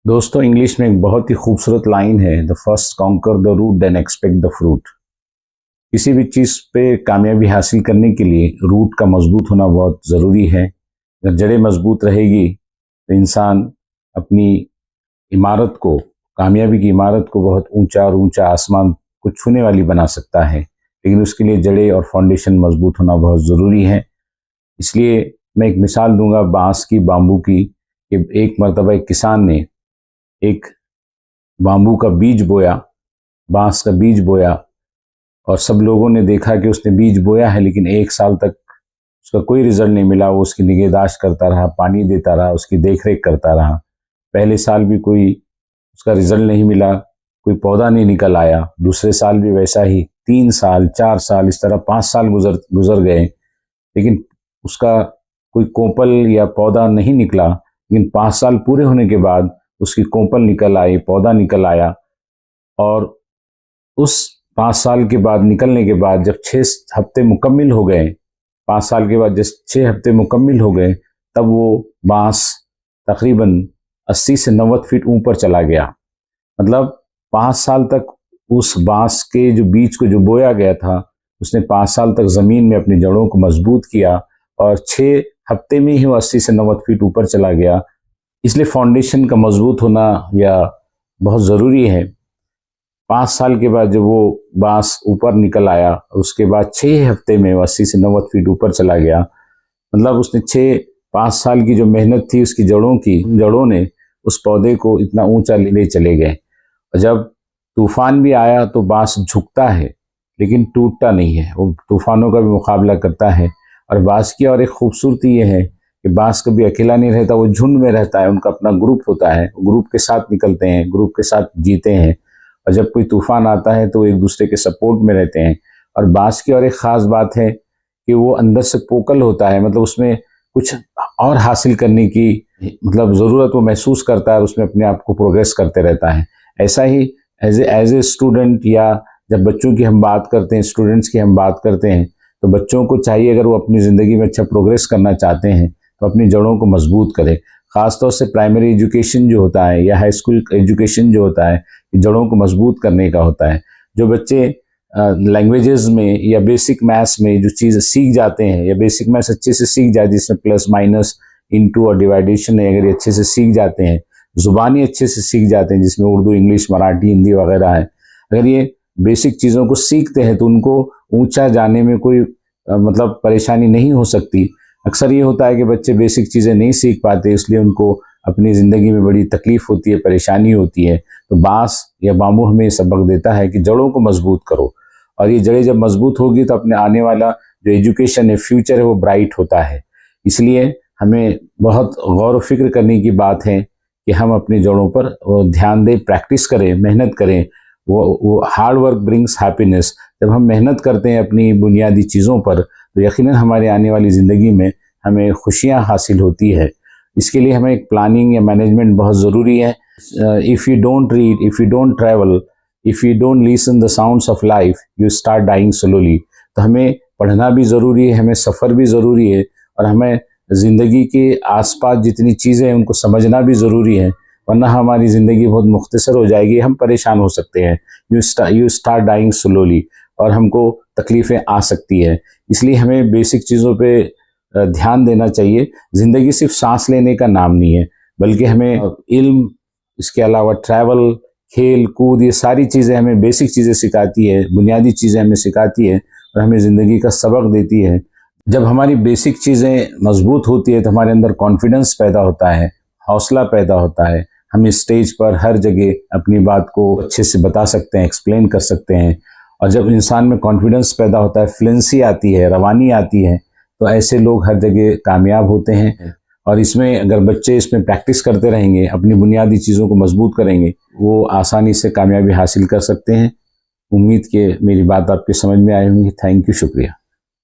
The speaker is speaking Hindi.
दोस्तों, इंग्लिश में एक बहुत ही खूबसूरत लाइन है, the first conquer the root then expect the fruit. किसी भी चीज़ पे कामयाबी हासिल करने के लिए रूट का मजबूत होना बहुत ज़रूरी है। अगर जड़ें मजबूत रहेगी तो इंसान अपनी इमारत को, कामयाबी की इमारत को बहुत ऊंचा और ऊंचा आसमान को छूने वाली बना सकता है, लेकिन उसके लिए जड़ें और फाउंडेशन मजबूत होना बहुत ज़रूरी है। इसलिए मैं एक मिसाल दूंगा बांस की, बाम्बू की, कि एक मरतबा एक किसान ने एक बाम्बू का बीज बोया, बांस का बीज बोया, और सब लोगों ने देखा कि उसने बीज बोया है, लेकिन एक साल तक उसका कोई रिजल्ट नहीं मिला। वो उसकी निगहदाश्त करता रहा, पानी देता रहा, उसकी देखरेख करता रहा। पहले साल भी कोई उसका रिजल्ट नहीं मिला, कोई पौधा नहीं निकल आया। दूसरे साल भी वैसा ही, 3 साल, 4 साल, इस तरह 5 साल गुजर गए, लेकिन उसका कोई कोंपल या पौधा नहीं निकला। लेकिन 5 साल पूरे होने के बाद उसकी कोंपल निकल आई, पौधा निकल आया। और उस 5 साल के बाद, निकलने के बाद, जब 6 हफ्ते मुकम्मिल हो गए, 5 साल के बाद जब 6 हफ्ते मुकम्मिल हो गए, तब वो बांस तकरीबन 80 से 90 फीट ऊपर चला गया। मतलब 5 साल तक उस बांस के जो बीज को जो बोया गया था, उसने 5 साल तक जमीन में अपनी जड़ों को मजबूत किया, और 6 हफ्ते में ही वो 80 से 90 फीट ऊपर चला गया। इसलिए फाउंडेशन का मजबूत होना या बहुत ज़रूरी है। 5 साल के बाद जब वो बांस ऊपर निकल आया, उसके बाद 6 हफ्ते में वो 80 से 90 फीट ऊपर चला गया। मतलब उसने 5 साल की जो मेहनत थी उसकी जड़ों ने उस पौधे को इतना ऊंचा ले चले गए। और जब तूफान भी आया तो बांस झुकता है, लेकिन टूटता नहीं है, वो तूफानों का भी मुकाबला करता है। और बांस की और एक खूबसूरती ये है कि बांस कभी अकेला नहीं रहता, वो झुंड में रहता है, उनका अपना ग्रुप होता है, ग्रुप के साथ निकलते हैं, ग्रुप के साथ जीते हैं। और जब कोई तूफान आता है तो एक दूसरे के सपोर्ट में रहते हैं। और बांस की और एक ख़ास बात है कि वो अंदर से पोकल होता है, मतलब उसमें कुछ और हासिल करने की मतलब ज़रूरत वो महसूस करता है, उसमें अपने आप को प्रोग्रेस करते रहता है। ऐसा ही एज ए स्टूडेंट, या जब बच्चों की हम बात करते हैं, स्टूडेंट्स की हम बात करते हैं, तो बच्चों को चाहिए, अगर वो अपनी ज़िंदगी में अच्छा प्रोग्रेस करना चाहते हैं तो अपनी जड़ों को मजबूत करें। ख़ासतौर से प्राइमरी एजुकेशन जो होता है या हाई स्कूल एजुकेशन जो होता है, जड़ों को मजबूत करने का होता है। जो बच्चे लैंग्वेजेस में या बेसिक मैथ्स में जो चीज़ सीख जाते हैं, या बेसिक मैथ्स अच्छे से सीख जाते हैं, जिसमें प्लस माइनस इंटू और डिवाइडेशन है, अगर ये अच्छे से सीख जाते हैं, ज़ुबानी अच्छे से सीख जाते हैं, जिसमें उर्दू, इंग्लिश, मराठी, हिंदी वगैरह है, अगर ये बेसिक चीज़ों को सीखते हैं तो उनको ऊंचा जाने में कोई मतलब परेशानी नहीं हो सकती। अक्सर ये होता है कि बच्चे बेसिक चीज़ें नहीं सीख पाते, इसलिए उनको अपनी ज़िंदगी में बड़ी तकलीफ होती है, परेशानी होती है। तो बांस या बाम्बू हमें सबक देता है कि जड़ों को मजबूत करो, और ये जड़ें जब मजबूत होगी तो अपने आने वाला जो एजुकेशन है, फ्यूचर है, वो ब्राइट होता है। इसलिए हमें बहुत गौर व फिक्र करने की बात है कि हम अपनी जड़ों पर ध्यान दें, प्रैक्टिस करें, मेहनत करें। वो हार्ड वर्क ब्रिंग्स हैप्पीनेस। जब हम मेहनत करते हैं अपनी बुनियादी चीज़ों पर, तो यकीनन हमारे आने वाली ज़िंदगी में हमें खुशियाँ हासिल होती है। इसके लिए हमें एक प्लानिंग या मैनेजमेंट बहुत ज़रूरी है। If you don't read, if you don't travel, if you don't listen the sounds of life, you start dying slowly. तो हमें पढ़ना भी ज़रूरी है, हमें सफ़र भी ज़रूरी है, और हमें ज़िंदगी के आसपास जितनी चीज़ें हैं उनको समझना भी ज़रूरी है, वरना हमारी ज़िंदगी बहुत मुख्तसर हो जाएगी, हम परेशान हो सकते हैं। यू स्टार्ट डाइंग स्लोली, और हमको तकलीफ़ें आ सकती है। इसलिए हमें बेसिक चीज़ों पे ध्यान देना चाहिए। ज़िंदगी सिर्फ सांस लेने का नाम नहीं है, बल्कि हमें इल्म, इसके अलावा ट्रैवल, खेल कूद, ये सारी चीज़ें हमें बेसिक चीज़ें सिखाती है, बुनियादी चीज़ें हमें सिखाती है, और हमें ज़िंदगी का सबक देती है। जब हमारी बेसिक चीज़ें मजबूत होती है तो हमारे अंदर कॉन्फिडेंस पैदा होता है, हौसला पैदा होता है। हम इस स्टेज पर हर जगह अपनी बात को अच्छे से बता सकते हैं, एक्सप्लेन कर सकते हैं। और जब इंसान में कॉन्फिडेंस पैदा होता है, फ्लुएंसी आती है, रवानी आती है, तो ऐसे लोग हर जगह कामयाब होते हैं। और इसमें अगर बच्चे इसमें प्रैक्टिस करते रहेंगे, अपनी बुनियादी चीज़ों को मजबूत करेंगे, वो आसानी से कामयाबी हासिल कर सकते हैं। उम्मीद कि मेरी बात आपकी समझ में आई होंगी। थैंक यू, शुक्रिया।